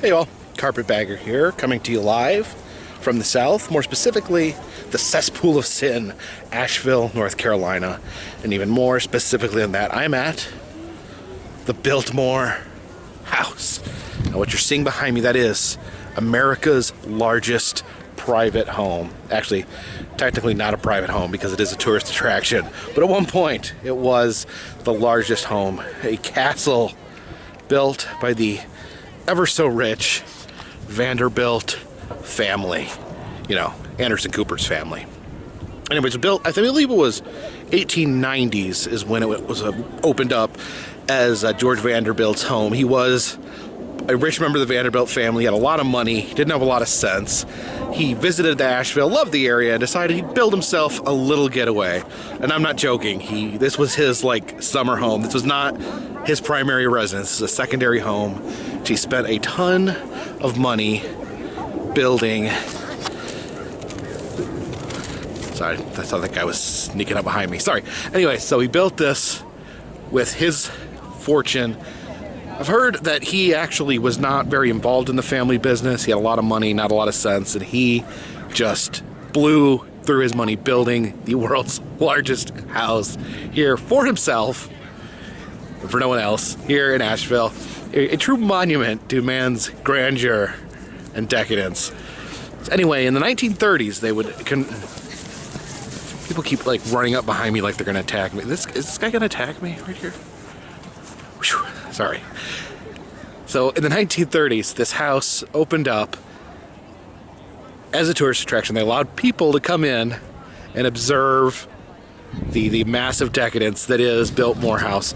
Hey all, Carpetbagger here, coming to you live from the South, more specifically, the cesspool of sin, Asheville, North Carolina. And even more specifically than that, I'm at the Biltmore House. Now what you're seeing behind me, that is America's largest private home. Actually, technically not a private home because it is a tourist attraction, but at one point it was the largest home, a castle built by the ever so rich Vanderbilt family. You know, Anderson Cooper's family. Anyways, built, I believe it was 1890s is when it was opened up as George Vanderbilt's home. He was a rich member of the Vanderbilt family, had a lot of money, didn't have a lot of sense. He visited Asheville, loved the area, and decided he'd build himself a little getaway. And I'm not joking, this was his like summer home. This was not his primary residence. This is a secondary home. He spent a ton of money building. Sorry, I thought that guy was sneaking up behind me. Sorry. Anyway, so he built this with his fortune. I've heard that he actually was not very involved in the family business. He had a lot of money, not a lot of sense, and he just blew through his money building the world's largest house here for himself, and for no one else, here in Asheville. A true monument to man's grandeur and decadence. So anyway, in the 1930s, they would... People keep like running up behind me like they're gonna attack me. Is this guy gonna attack me right here? Whew, sorry. So in the 1930s, this house opened up as a tourist attraction. They allowed people to come in and observe the massive decadence that is Biltmore House.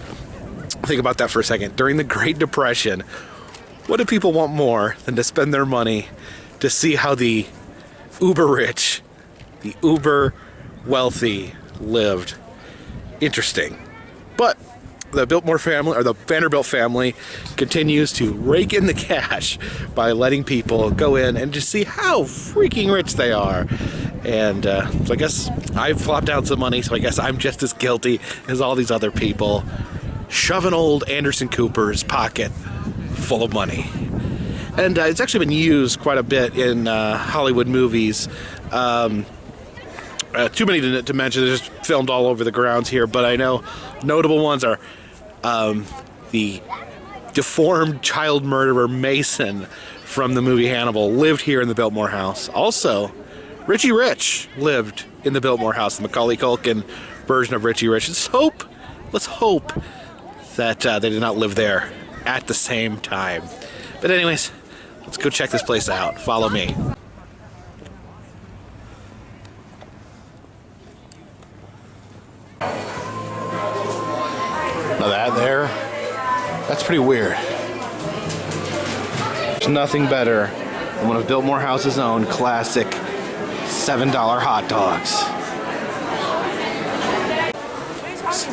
Think about that for a second. During the Great Depression, what do people want more than to spend their money to see how the uber rich, the uber wealthy lived? Interesting. But the Biltmore family, or the Vanderbilt family, continues to rake in the cash by letting people go in and just see how freaking rich they are. And so I guess I've flopped out some money, so I guess I'm just as guilty as all these other people, shoving old Anderson Cooper's pocket full of money. And it's actually been used quite a bit in Hollywood movies. Too many to mention. They're just filmed all over the grounds here, but I know notable ones are the deformed child murderer Mason from the movie Hannibal lived here in the Biltmore House. Also, Richie Rich lived in the Biltmore House, the Macaulay Culkin version of Richie Rich. Let's hope that they did not live there at the same time. But anyways, let's go check this place out. Follow me. Now that there, that's pretty weird. There's nothing better than one of Biltmore House's own classic $7 hot dogs.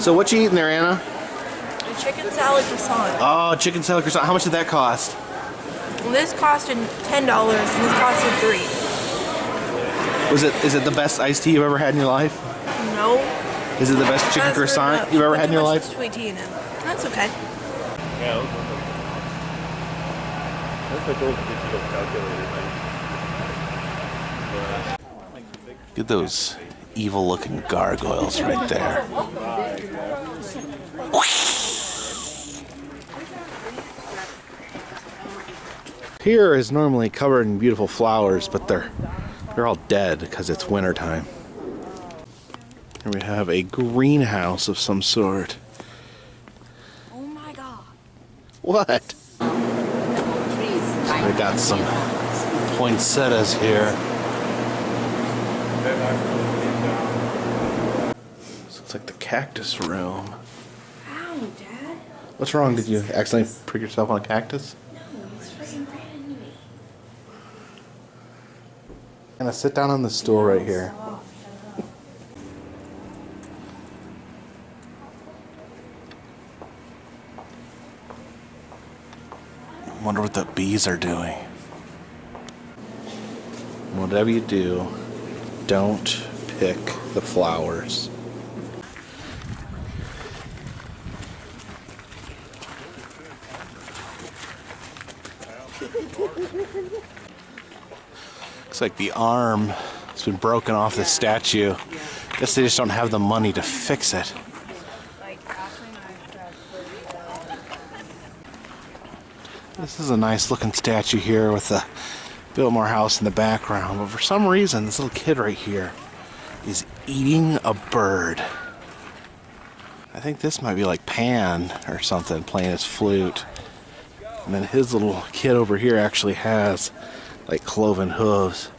So what you eating there, Anna? A chicken salad croissant. Oh, chicken salad croissant. How much did that cost? Well, this costed $10 and this costed $3. Is it the best iced tea you've ever had in your life? No. Is it the best chicken croissant you've ever had in your life? Sweet tea in it. That's okay. Yeah, that's my goal to digital calculator. Look at those evil-looking gargoyles right there. Here is normally covered in beautiful flowers, but they're all dead because it's wintertime. Here we have a greenhouse of some sort. Oh my god. What? So we got some poinsettias here. This looks like the cactus room. Ow, Dad. What's wrong? Did you accidentally prick yourself on a cactus? No, it's freaking ran into me. I'm gonna sit down on the stool right here. I wonder what the bees are doing. Whatever you do, don't pick the flowers. Looks like the arm has been broken off the statue. Guess they just don't have the money to fix it. This is a nice looking statue here with the Biltmore House in the background, but for some reason this little kid right here is eating a bird. I think this might be like Pan or something playing his flute. And then his little kid over here actually has like cloven hooves.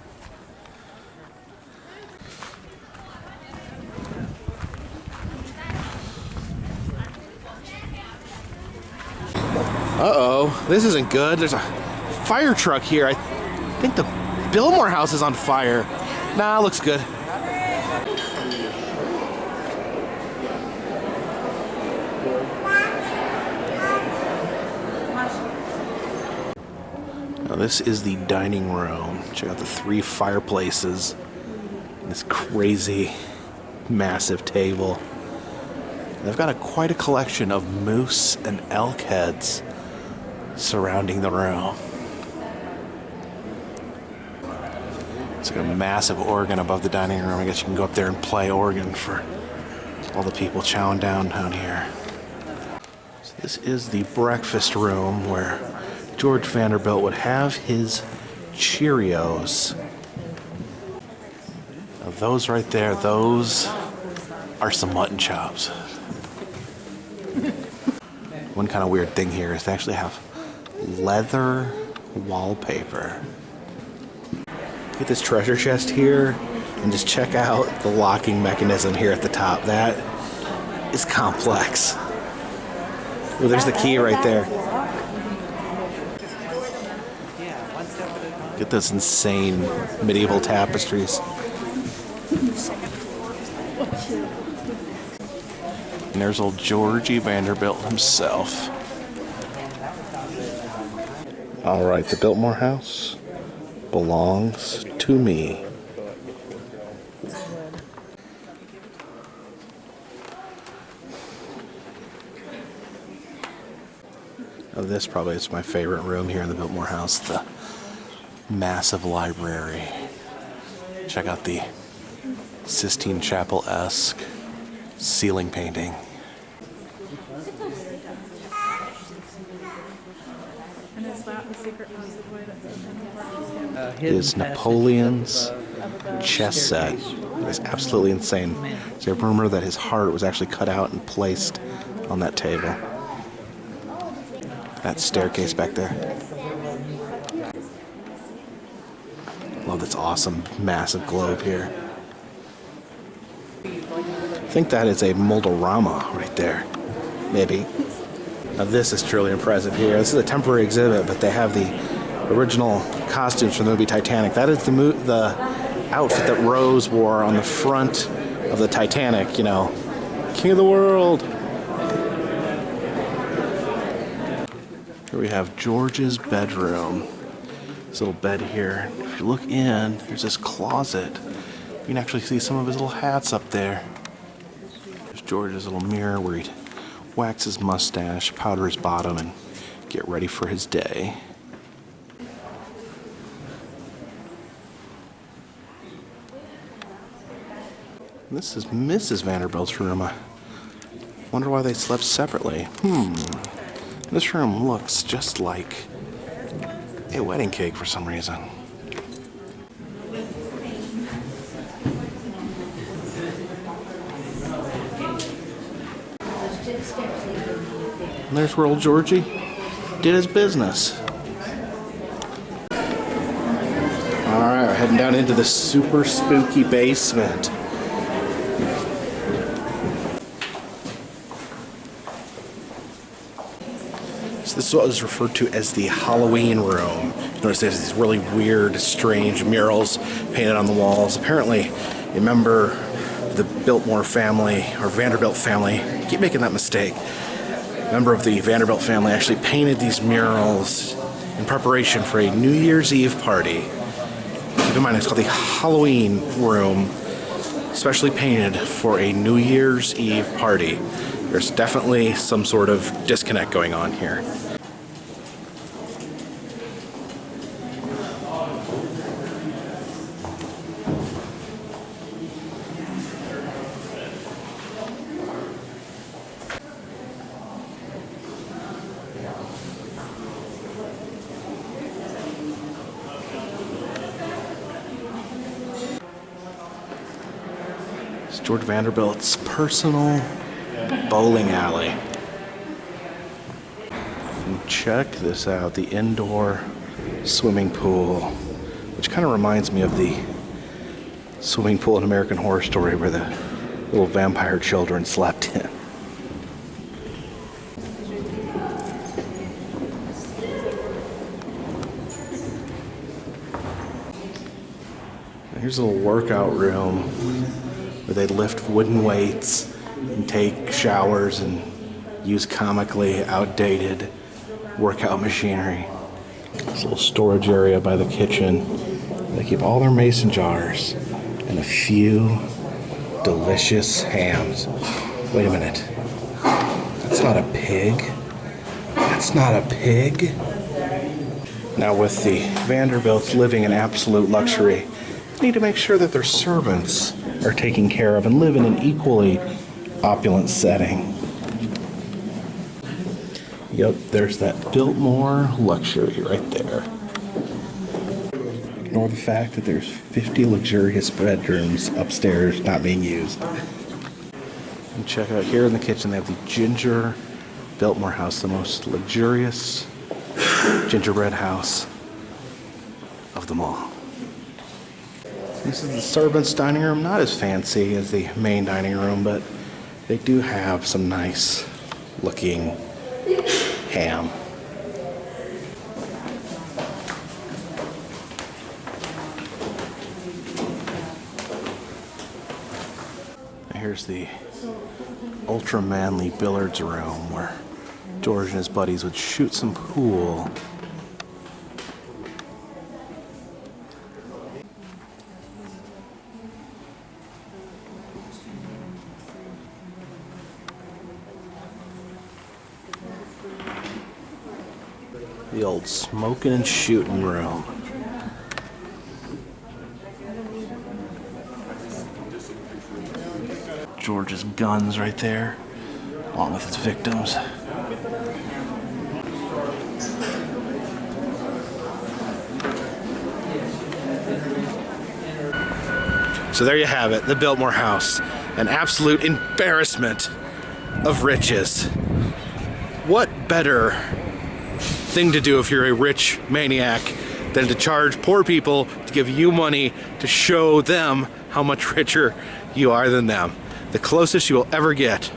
Uh-oh, this isn't good. There's a fire truck here. I think the Biltmore House is on fire. Nah, looks good. Now this is the dining room. Check out the 3 fireplaces. This crazy, massive table. They've got quite a collection of moose and elk heads surrounding the room. It's like a massive organ above the dining room. I guess you can go up there and play organ for all the people chowing down here. So this is the breakfast room where George Vanderbilt would have his Cheerios. Now those right there, those are some mutton chops. One kind of weird thing here is they actually have leather wallpaper. Get this treasure chest here and just check out the locking mechanism here at the top. That is complex. Oh, there's the key right there. Get those insane medieval tapestries. And there's old Georgie Vanderbilt himself. All right, the Biltmore House belongs to me. Now this probably is my favorite room here in the Biltmore House, the massive library. Check out the Sistine Chapel-esque ceiling painting. Is Napoleon's chess set. It is absolutely insane. There's a rumor that his heart was actually cut out and placed on that table. That staircase back there. Love this awesome, massive globe here. I think that is a Moldorama right there. Maybe. Now this is truly impressive here. This is a temporary exhibit, but they have the original costumes from the movie Titanic. That is the outfit that Rose wore on the front of the Titanic, you know. King of the world. Here we have George's bedroom. This little bed here. If you look in, there's this closet. You can actually see some of his little hats up there. There's George's little mirror where he'd wax his mustache, powder his bottom, and get ready for his day. This is Mrs. Vanderbilt's room. I wonder why they slept separately. This room looks just like a wedding cake for some reason. And there's where old Georgie did his business. Alright, we're heading down into the super spooky basement. This is what was referred to as the Halloween room. Notice there's these really weird, strange murals painted on the walls. Apparently, a member of the Biltmore family, or Vanderbilt family, I keep making that mistake. A member of the Vanderbilt family actually painted these murals in preparation for a New Year's Eve party. Keep in mind, it's called the Halloween room, specially painted for a New Year's Eve party. There's definitely some sort of disconnect going on here. George Vanderbilt's personal bowling alley. And check this out, the indoor swimming pool, which kind of reminds me of the swimming pool in American Horror Story where the little vampire children slept in. Here's a little workout room where they lift wooden weights and take showers and use comically outdated workout machinery. This little storage area by the kitchen. They keep all their mason jars and a few delicious hams. Wait a minute. That's not a pig. That's not a pig. Now with the Vanderbilts living in absolute luxury, need to make sure that their servants are taken care of and live in an equally opulent setting. Yep, there's that Biltmore luxury right there. Ignore the fact that there's 50 luxurious bedrooms upstairs not being used. And check out here in the kitchen, they have the ginger Biltmore House, the most luxurious gingerbread house of them all. This is the servants' dining room, not as fancy as the main dining room, but they do have some nice looking ham. Here's the ultra manly billiards room where George and his buddies would shoot some pool. The old smoking and shooting room. George's guns right there, along with his victims. So there you have it, the Biltmore House. An absolute embarrassment of riches. What better thing to do if you're a rich maniac than to charge poor people to give you money to show them how much richer you are than them? The closest you will ever get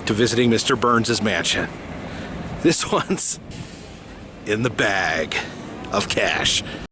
to visiting Mr. Burns' mansion. This one's in the bag of cash.